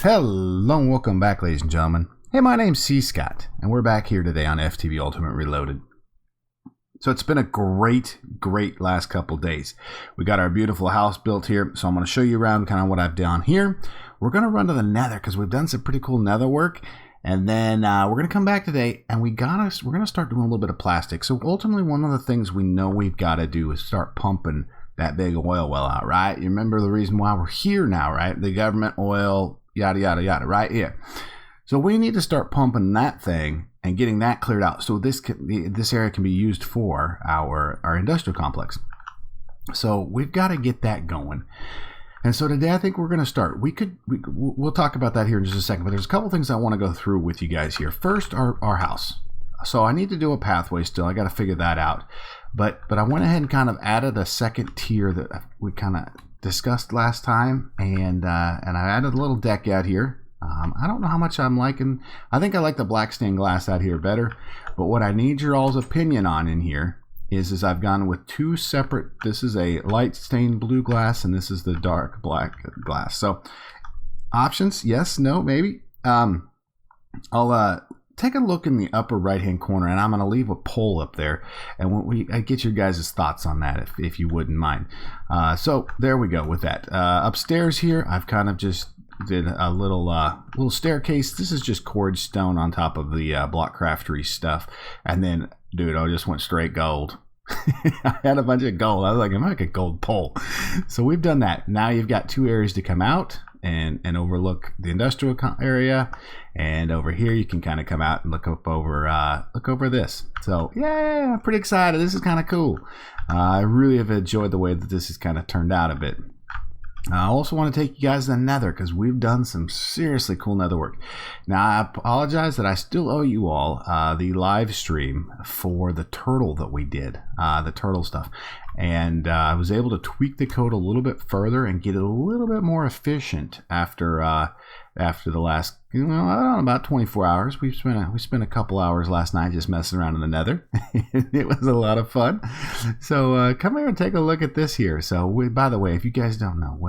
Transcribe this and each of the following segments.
Hello and welcome back, ladies and gentlemen. Hey, my name's cScot, and we're back here today on FTB Ultimate Reloaded. So it's been a great last couple days. We got our beautiful house built here, so I'm going to show you around kind of what I've done here. We're going to run to the Nether because we've done some pretty cool Nether work, and then we're going to come back today and we're going to start doing a little bit of plastic. So ultimately, one of the things we know we've got to do is start pumping that big oil well out, right? You remember the reason why we're here now, right? The government oil, yada yada yada, right? Yeah. So we need to start pumping that thing and getting that cleared out, so this area can be used for our industrial complex. So we've got to get that going. And so today I think we're going to start. We'll talk about that here in just a second, but there's a couple things I want to go through with you guys here. First, our house. So I need to do a pathway still. I got to figure that out. But I went ahead and kind of added a second tier that we kind of discussed last time, and I added a little deck out here. I don't know how much I'm liking. I think I like the black stained glass out here better. But what I need your all's opinion on in here is I've gone with two separate. This is a light stained blue glass, and this is the dark black glass. So options, yes, no, maybe. I'll take a look in the upper right hand corner, and I'm going to leave a poll up there, and I get your guys' thoughts on that if you wouldn't mind. So there we go with that. Upstairs here, I've kind of just did a little staircase. This is just cord stone on top of the block craftery stuff, and then dude, I just went straight gold. I had a bunch of gold. I was like, I'm like a gold pole. So we've done that. Now you've got two areas to come out and overlook the industrial area, and over here you can kind of come out and look over this. So yeah, I'm pretty excited. This is kind of cool. I really have enjoyed the way that this has kind of turned out a bit. I also want to take you guys to the Nether because we've done some seriously cool Nether work. Now I apologize that I still owe you all the live stream for the turtle that we did, the turtle stuff, and I was able to tweak the code a little bit further and get it a little bit more efficient after the last, I don't know, about 24 hours. We spent a couple hours last night just messing around in the Nether. It was a lot of fun. So come here and take a look at this here. So by the way, if you guys don't know,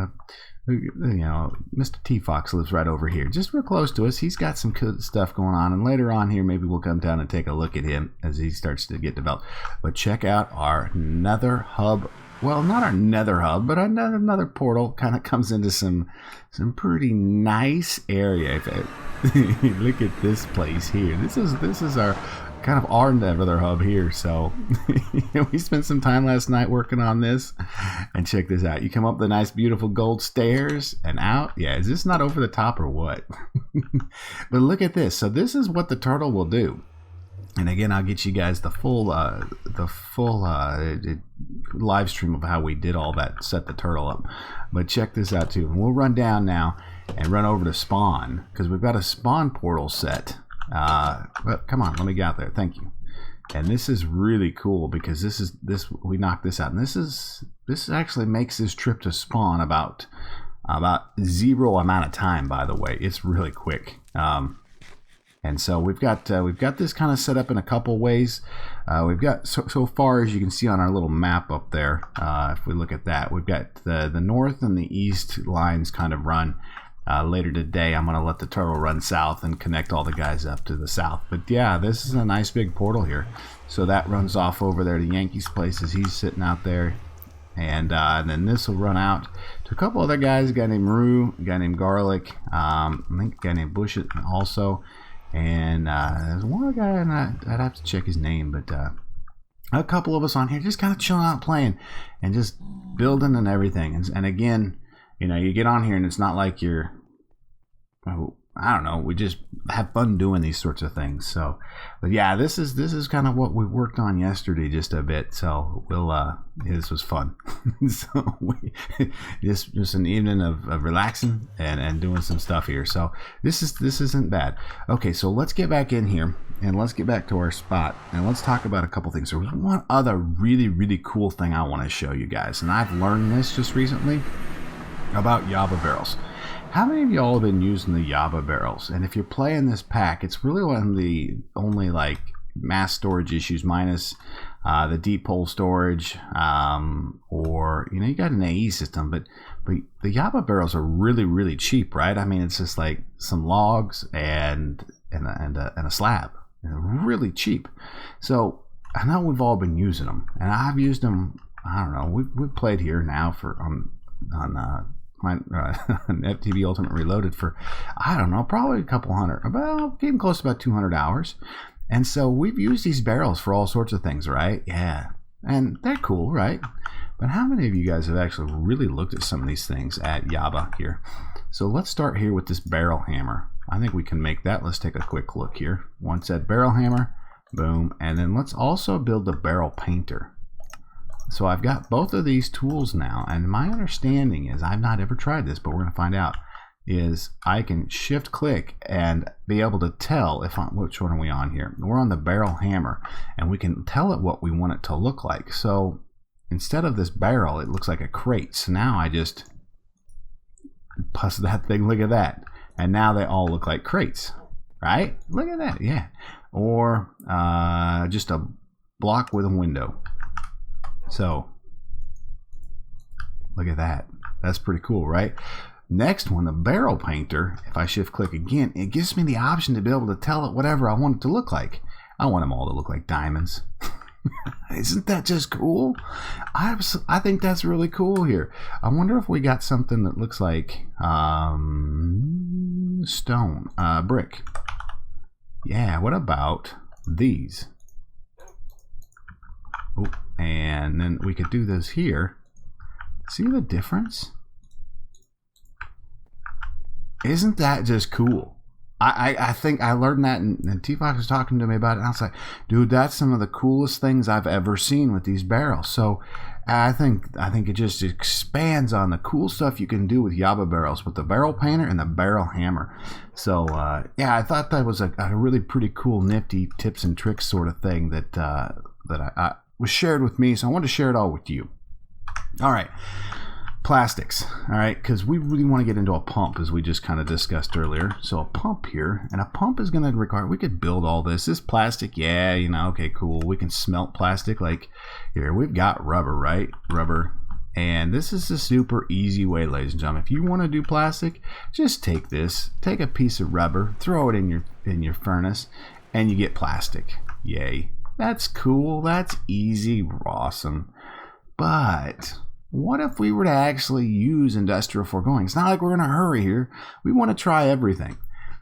Mr. T Fox lives right over here, just real close to us. He's got some good stuff going on, and later on here maybe we'll come down and take a look at him as he starts to get developed. But check out our Nether Hub. Well, not our Nether Hub, but another portal kind of comes into some pretty nice area. Look at this place here. This is our kind of our Nether Hub here. So we spent some time last night working on this, and check this out. You come up the nice, beautiful gold stairs and out. Yeah, is this not over the top or what? But look at this. So this is what the turtle will do. And again, I'll get you guys the full live stream of how we did all that, set the turtle up. But check this out too. And we'll run down now and run over to spawn because we've got a spawn portal set. But come on, let me get out there. Thank you. And this is really cool because we knocked this out, and this actually makes this trip to spawn about zero amount of time. By the way, it's really quick. And so we've got this kind of set up in a couple ways. We've got so far as you can see on our little map up there. If we look at that, we've got the north and the east lines kind of run. Later today, I'm going to let the turtle run south and connect all the guys up to the south. But yeah, this is a nice big portal here. So that runs off over there to Yankees' place as he's sitting out there. And then this will run out to a couple other guys. A guy named Rue, a guy named Garlic, I think a guy named Bush also. And there's one other guy, and I'd have to check his name, but a couple of us on here just kind of chilling out, playing, and just building and everything. And again, you get on here, and it's not like you're, I don't know, we just have fun doing these sorts of things. So, but yeah, this is kind of what we worked on yesterday just a bit. So this was fun. So just an evening of relaxing and doing some stuff here. So this isn't bad. Okay, so let's get back in here and let's get back to our spot and let's talk about a couple things. There's one other really cool thing I want to show you guys, and I've learned this just recently about Yabba Barrels. How many of y'all have been using the Yabba Barrels? And if you're playing this pack, it's really one of the only like mass storage issues minus the deep hole storage, or you know, you got an AE system, but the Yabba barrels are really cheap, right? I mean, it's just like some logs and a slab, really cheap. So I know we've all been using them, and I've used them. I don't know. We've played here now for on FTB Ultimate Reloaded for, I don't know, probably a couple hundred, about getting close to about 200 hours. And so we've used these barrels for all sorts of things, right? Yeah. And they're cool, right? But how many of you guys have actually really looked at some of these things at Yabba here? So let's start here with this barrel hammer. I think we can make that. Let's take a quick look here. One set barrel hammer, boom. And then let's also build the barrel painter. So I've got both of these tools now, and my understanding is, I've not ever tried this, but we're going to find out, is I can shift click and be able to tell if I'm, which one are we on here? We're on the barrel hammer, and we can tell it what we want it to look like. So instead of this barrel, it looks like a crate. So now I just plus that thing, look at that. And now they all look like crates, right? Look at that, yeah. Or just a block with a window. So look at that. That's pretty cool, right? Next one, the barrel painter. If I shift click again, it gives me the option to be able to tell it whatever I want it to look like. I want them all to look like diamonds. Isn't that just cool? I think that's really cool here. I wonder if we got something that looks like stone, brick. Yeah, what about these? Oh, and then we could do this here. See the difference? Isn't that just cool? I think I learned that, and T-Fox was talking to me about it, and I was like, dude, that's some of the coolest things I've ever seen with these barrels. So I think it just expands on the cool stuff you can do with Yabba barrels, with the barrel painter and the barrel hammer. So yeah, I thought that was a really pretty cool, nifty tips and tricks sort of thing that I was shared with me, so I wanted to share it all with you. All right, plastics. All right, because we really want to get into a pump, as we just kind of discussed earlier. So a pump here, and a pump is going to require, we could build all this. This plastic, yeah, you know, okay, cool. We can smelt plastic. Like here, we've got rubber, right? Rubber. And this is a super easy way, ladies and gentlemen. If you want to do plastic, just take this, take a piece of rubber, throw it in your furnace, and you get plastic. Yay. That's cool. That's easy. Awesome. But what if we were to actually use Industrial Foregoing? It's not like we're in a hurry here. We want to try everything.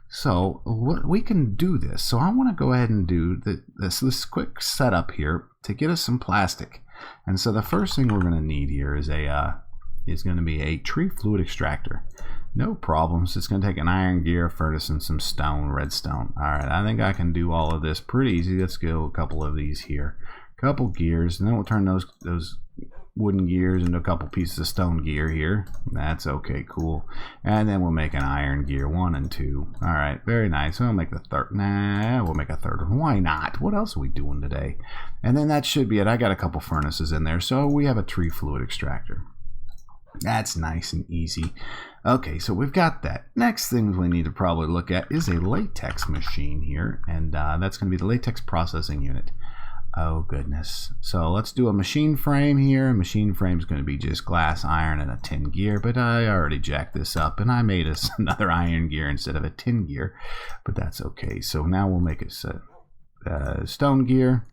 So we can do this. So I want to go ahead and do this quick setup here to get us some plastic. And so the first thing we're going to need here is going to be a tree fluid extractor. No problems. It's going to take an iron gear, a furnace, and some stone, redstone. All right, I think I can do all of this pretty easy. Let's go a couple of these here. A couple gears, and then we'll turn those wooden gears into a couple pieces of stone gear here. That's okay, cool. And then we'll make an iron gear, 1 and 2. All right, very nice. We'll make the third. Nah, we'll make a third. Why not? What else are we doing today? And then that should be it. I got a couple furnaces in there, so we have a tree fluid extractor. That's nice and easy. Okay, so we've got that. Next thing we need to probably look at is a latex machine here, and that's going to be the latex processing unit. Oh goodness. So let's do a machine frame here. A machine frame is going to be just glass, iron, and a tin gear, but I already jacked this up and I made us another iron gear instead of a tin gear, but that's okay. So now we'll make it stone gear,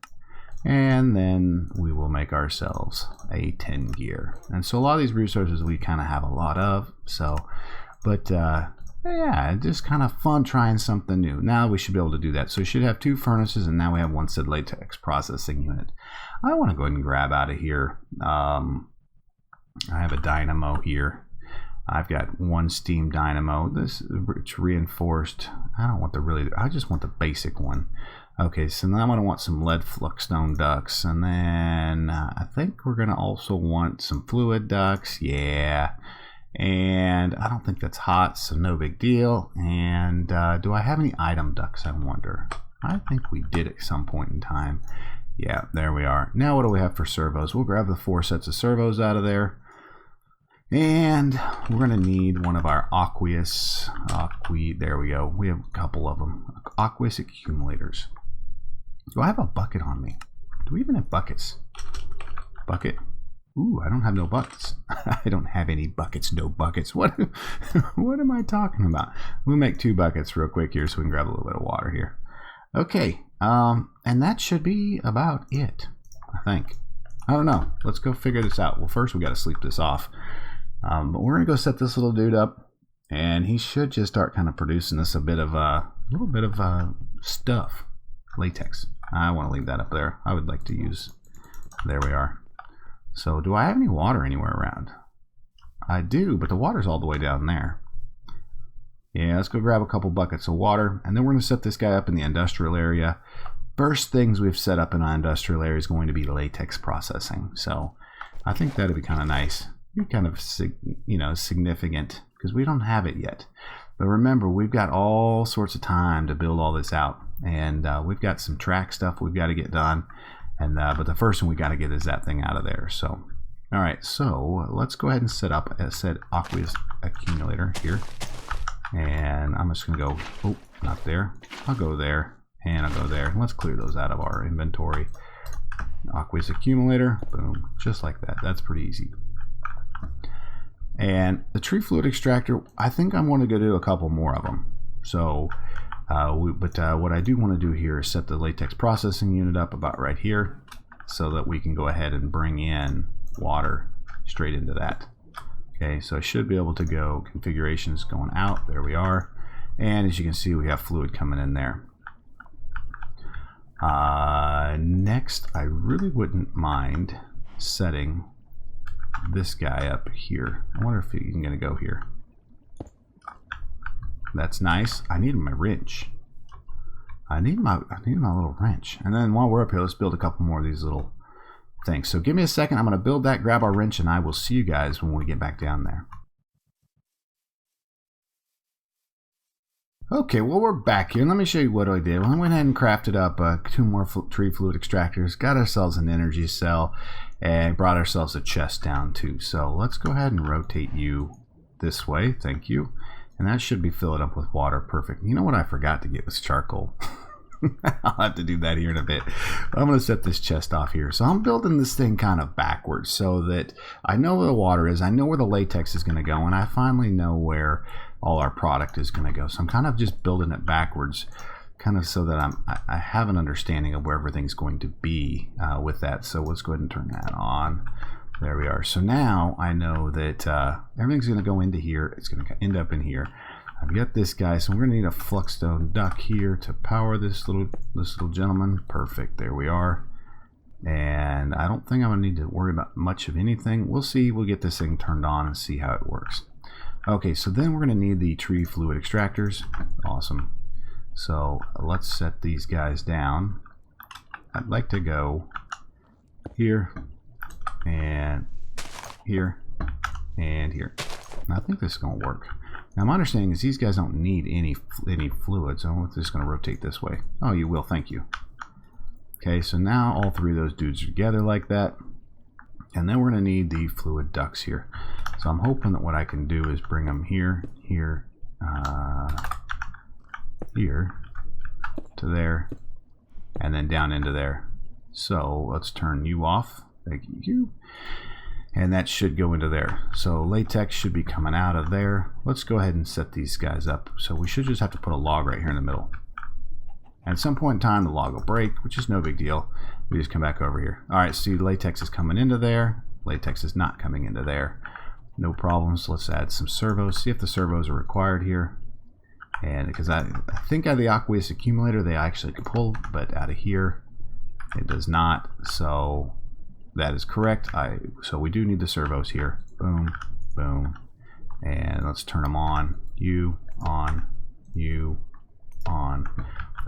and then we will make ourselves a tin gear. And so a lot of these resources we kind of have a lot of, so, but yeah, just kind of fun trying something new. Now we should be able to do that. So we should have 2 furnaces, and now we have 1 said latex processing unit. I want to go ahead and grab out of here. I have a dynamo here. I've got 1 steam dynamo. This it's reinforced. I don't want I just want the basic one. Okay, so now I'm going to want some lead fluxstone ducts, and then I think we're going to also want some fluid ducts. Yeah. And I don't think that's hot, so no big deal. And do I have any item ducts, I wonder? I think we did at some point in time. Yeah, there we are. Now what do we have for servos? We'll grab the 4 sets of servos out of there. And we're going to need one of our there we go. We have a couple of them. Aqueous Accumulators. Do I have a bucket on me? Do we even have buckets? Bucket. Ooh, I don't have no buckets. I don't have any buckets, no buckets. What am I talking about? We'll make 2 buckets real quick here so we can grab a little bit of water here. Okay, and that should be about it, I think. I don't know. Let's go figure this out. Well, first we got to sleep this off. But we're going to go set this little dude up, and he should just start kind of producing us a little bit of stuff. Latex. I want to leave that up there. I would like to use... There we are. So, do I have any water anywhere around? I do, but the water's all the way down there. Yeah, let's go grab a couple buckets of water, and then we're going to set this guy up in the industrial area. First things we've set up in our industrial area is going to be latex processing. So, I think that'd be kind of nice. Be kind of, significant, because we don't have it yet. But remember, we've got all sorts of time to build all this out, and we've got some track stuff we've got to get done. And but the first thing we got to get is that thing out of there. So, all right. So let's go ahead and set up a said Aqueous Accumulator here. And I'm just gonna go. Oh, not there. I'll go there, and I'll go there. And let's clear those out of our inventory. Aqueous Accumulator. Boom. Just like that. That's pretty easy. And the tree fluid extractor. I think I'm going to go do a couple more of them. So. What I do want to do here is set the latex processing unit up about right here so that we can go ahead and bring in water straight into that. Okay, so I should be able to go configurations going out. There we are. And as you can see, we have fluid coming in there. Next, I really wouldn't mind setting this guy up here. I wonder if he's going to go here. That's nice. I need my wrench. I need my little wrench. And then while we're up here, let's build a couple more of these little things. So give me a second. I'm going to build that, grab our wrench, and I will see you guys when we get back down there. Okay, well, we're back here. Let me show you what I did. Well, I went ahead and crafted up 2 more tree fluid extractors, got ourselves an energy cell, and brought ourselves a chest down too. So let's go ahead and rotate you this way. Thank you. And that should be filled up with water. Perfect. You know what I forgot to get was charcoal. I'll have to do that here in a bit. I'm going to set this chest off here. So I'm building this thing kind of backwards so that I know where the water is. I know where the latex is going to go. And I finally know where all our product is going to go. So I'm kind of just building it backwards, kind of so that I have an understanding of where everything's going to be with that. So let's go ahead and turn that on. There we are. So now I know that everything's going to go into here. It's going to end up in here. I've got this guy, so we're going to need a fluxstone duct here to power this little gentleman. Perfect. There we are. And I don't think I'm going to need to worry about much of anything. We'll see. We'll get this thing turned on and see how it works. Okay, so then we're going to need the tree fluid extractors. Awesome. So let's set these guys down. I'd like to go here. And here and here. And I think this is going to work. Now my understanding is these guys don't need any fluid, so I'm just going to rotate this way. Oh, you will. Thank you. Okay, so now all 3 of those dudes are together like that, and then we're going to need the fluid ducts here. So I'm hoping that what I can do is bring them here, here, here to there, and then down into there. So let's turn you off. Thank you. And that should go into there. So latex should be coming out of there. Let's go ahead and set these guys up. So we should just have to put a log right here in the middle. And at some point in time, the log will break, which is no big deal. We just come back over here. All right, see, latex is coming into there. Latex is not coming into there. No problems. Let's add some servos. See if the servos are required here. And because I think out of the Aqueous Accumulator, they actually can pull, but out of here, it does not. So that is correct. So we do need the servos here. Boom, boom. And let's turn them on. You, on, you, on.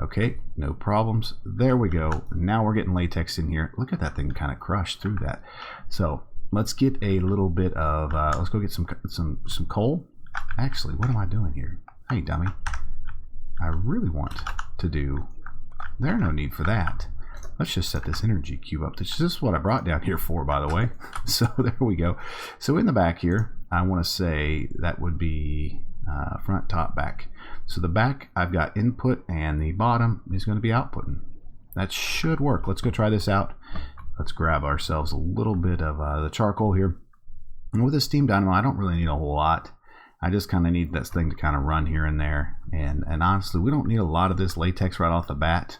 Okay, no problems. There we go. Now we're getting latex in here. Look at that thing kind of crushed through that. So let's get a little bit of, let's go get some coal. Actually, what am I doing here? Hey, dummy. I really want to do, there's no need for that. Let's just set this energy cube up. This is what I brought down here for, by the way. So there we go. So in the back here, I want to say that would be front, top, back. So the back, I've got input, and the bottom is going to be outputting. That should work. Let's go try this out. let's grab ourselves a little bit of the charcoal here. And with the steam dynamo, I don't really need a whole lot. I just kind of need this thing to kind of run here and there. And honestly, we don't need a lot of this latex right off the bat.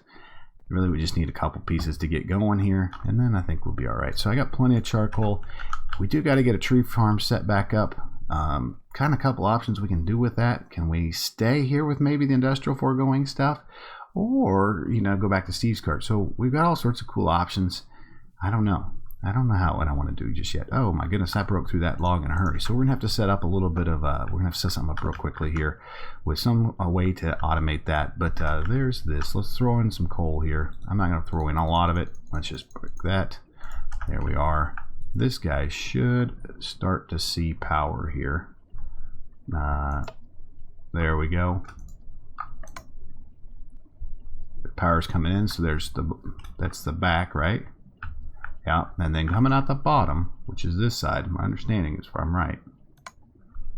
Really, we just need a couple pieces to get going here, and then I think we'll be all right. So I got plenty of charcoal. We do got to get a tree farm set back up. Kind of a couple options we can do with that. Can we stay here with maybe the Industrial Foregoing stuff, or go back to Steve's cart? So we've got all sorts of cool options. I don't know what I want to do just yet. Oh my goodness, I broke through that log in a hurry. So we're gonna have to set up a little bit of we're gonna have to set something up real quickly here with some way to automate that. But there's this. Let's throw in some coal here. I'm not gonna throw in a lot of it. Let's just break that. There we are. This guy should start to see power here. There we go. The power's coming in, so that's the back, right? Yeah, and then coming out the bottom, which is this side, my understanding is if I'm right.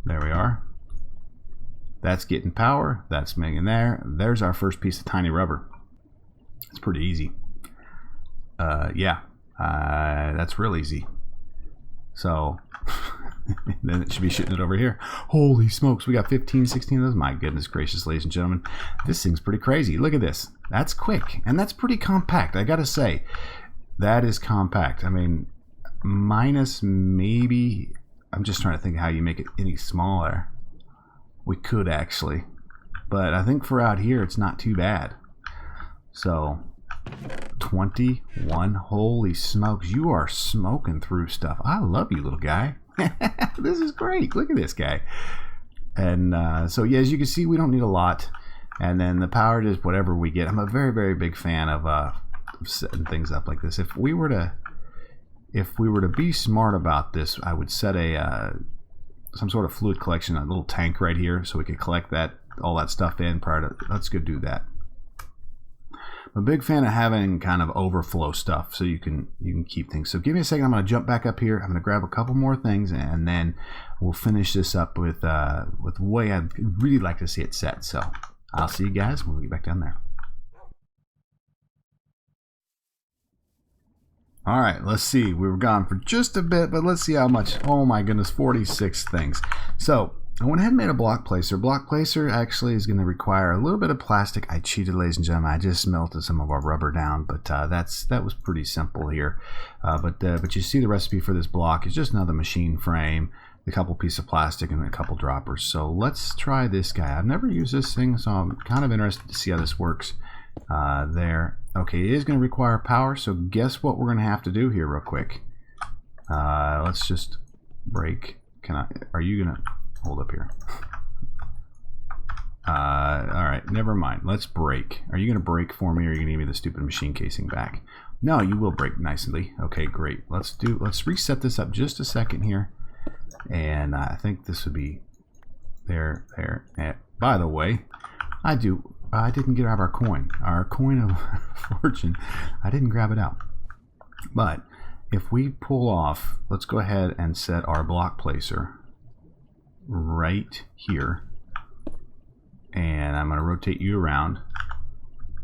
There we are. That's getting power. That's making there. There's our first piece of tiny rubber. It's pretty easy. That's real easy. So then it should be shooting it over here. Holy smokes, we got 15, 16 of those. My goodness gracious, ladies and gentlemen. This thing's pretty crazy. Look at this. That's quick, and that's pretty compact, I gotta say. That is compact. I mean, minus maybe, I'm just trying to think how you make it any smaller. We could actually, but I think for out here it's not too bad. So 21. Holy smokes, you are smoking through stuff. I love you, little guy. This is great. Look at this guy. And so yeah, as you can see, we don't need a lot. And then the power is whatever we get. I'm a very, very big fan of setting things up like this. If we were to be smart about this, I would set some sort of fluid collection, a little tank right here, so we could collect all that stuff in prior to. Let's go do that. I'm a big fan of having kind of overflow stuff so you can keep things. So give me a second. I'm going to jump back up here. I'm going to grab a couple more things, and then we'll finish this up with the way I'd really like to see it set. So I'll see you guys when we get back down there. All right, let's see. We were gone for just a bit, but let's see how much. Oh my goodness, 46 things. So I went ahead and made a block placer. Block placer actually is going to require a little bit of plastic. I cheated, ladies and gentlemen. I just melted some of our rubber down, but that was pretty simple here. But you see the recipe for this block is just another machine frame, a couple pieces of plastic, and a couple droppers. So let's try this guy. I've never used this thing, so I'm kind of interested to see how this works. There. Okay, it is going to require power, so guess what we're going to have to do here real quick. Let's just break. Are you going to hold up here? Alright, never mind. Let's break. Are you going to break for me, or are you going to give me the stupid machine casing back? No, you will break nicely. Okay, great. Let's reset this up just a second here. And I think this would be there. And by the way, I didn't grab our coin of fortune. I didn't grab it out. But if we pull off, let's go ahead and set our block placer right here. And I'm going to rotate you around.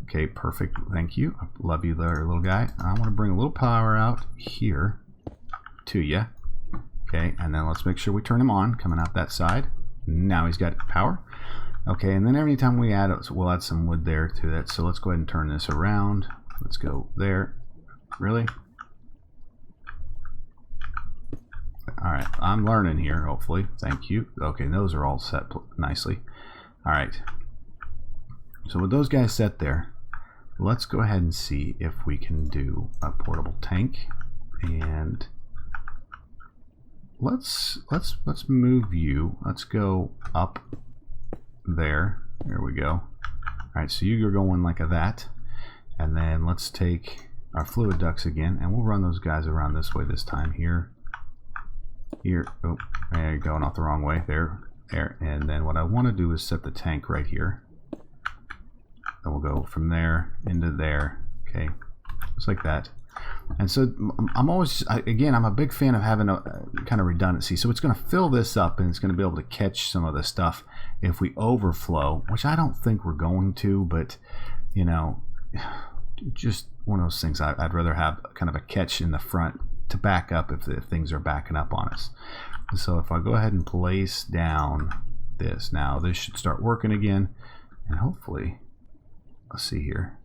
Okay, perfect. Thank you. Love you there, little guy. I want to bring a little power out here to you. Okay, and then let's make sure we turn him on, coming out that side. Now he's got power. Okay, and then every time we add it, we'll add some wood there to that. So let's go ahead and turn this around. Let's go there. Really? All right, I'm learning here, hopefully. Thank you. Okay, those are all set nicely. All right. So with those guys set there, let's go ahead and see if we can do a portable tank. And let's move you. Let's go up. There we go. All right, so you're going like that, and then let's take our fluid ducts again, and we'll run those guys around this way this time. Here. Oh, there you're going off the wrong way. There, and then what I want to do is set the tank right here. And we'll go from there into there. Okay, just like that. And so I'm a big fan of having a kind of redundancy. So it's going to fill this up, and it's going to be able to catch some of the stuff if we overflow, which I don't think we're going to, but just one of those things I'd rather have kind of a catch in the front to back up if things are backing up on us. So if I go ahead and place down this, now this should start working again, and hopefully, let's see here.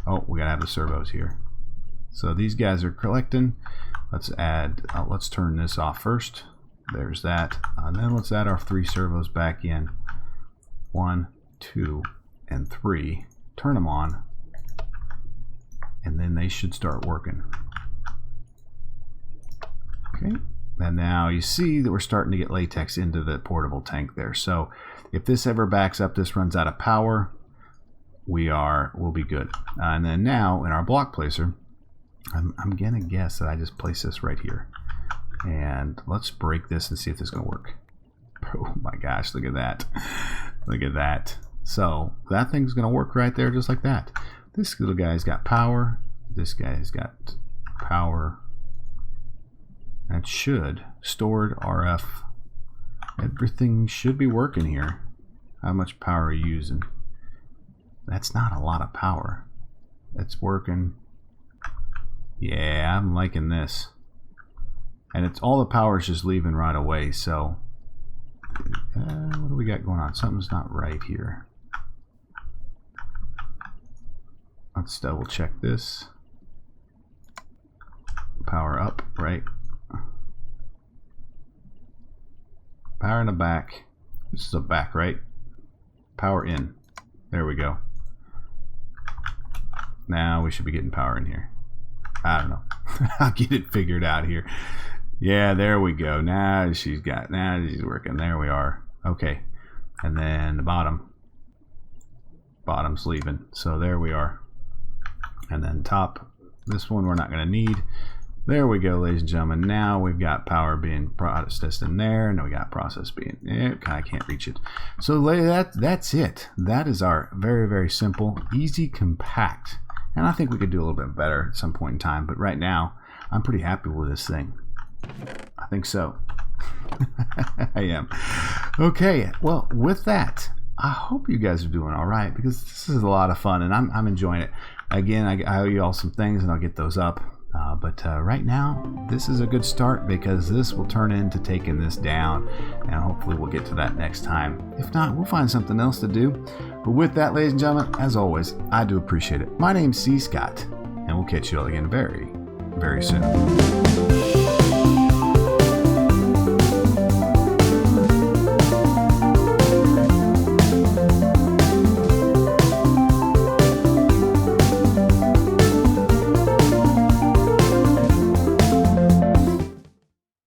Oh, we gotta have the servos here. So these guys are collecting. Let's add, let's turn this off first. There's that. And then let's add our 3 servos back in. 1, 2, and 3. Turn them on. And then they should start working. Okay. And now you see that we're starting to get latex into the portable tank there. So if this ever backs up, this runs out of power, we'll be good. And then now in our block placer, I'm gonna guess that I just place this right here. And let's break this and see if this is gonna work. Oh my gosh, look at that. Look at that. So that thing's gonna work right there just like that. This little guy's got power. This guy's got power. That should stored RF. Everything should be working here. How much power are you using? That's not a lot of power. It's working. Yeah, I'm liking this. And it's all the power is just leaving right away. So what do we got going on? Something's not right here. Let's double check this. Power up, right? Power in the back. This is a back, right? Power in. There we go. Now we should be getting power in here. I don't know. I'll get it figured out here. Yeah, there we go. Now she's working. There we are. Okay. And then the bottom's leaving. So there we are. And then top, this one we're not going to need. There we go, ladies and gentlemen. Now we've got power being processed in there, and we got process being, I can't reach it. So that's it. That is our very, very simple, easy, compact. And I think we could do a little bit better at some point in time, but right now, I'm pretty happy with this thing. I think so. I am. Okay, well, with that, I hope you guys are doing all right, because this is a lot of fun, and I'm enjoying it. Again, I owe you all some things, and I'll get those up. But right now, this is a good start, because this will turn into taking this down, and hopefully we'll get to that next time. If not, we'll find something else to do. But with that, ladies and gentlemen, as always, I do appreciate it. My name's cScot, and we'll catch you all again very, very soon.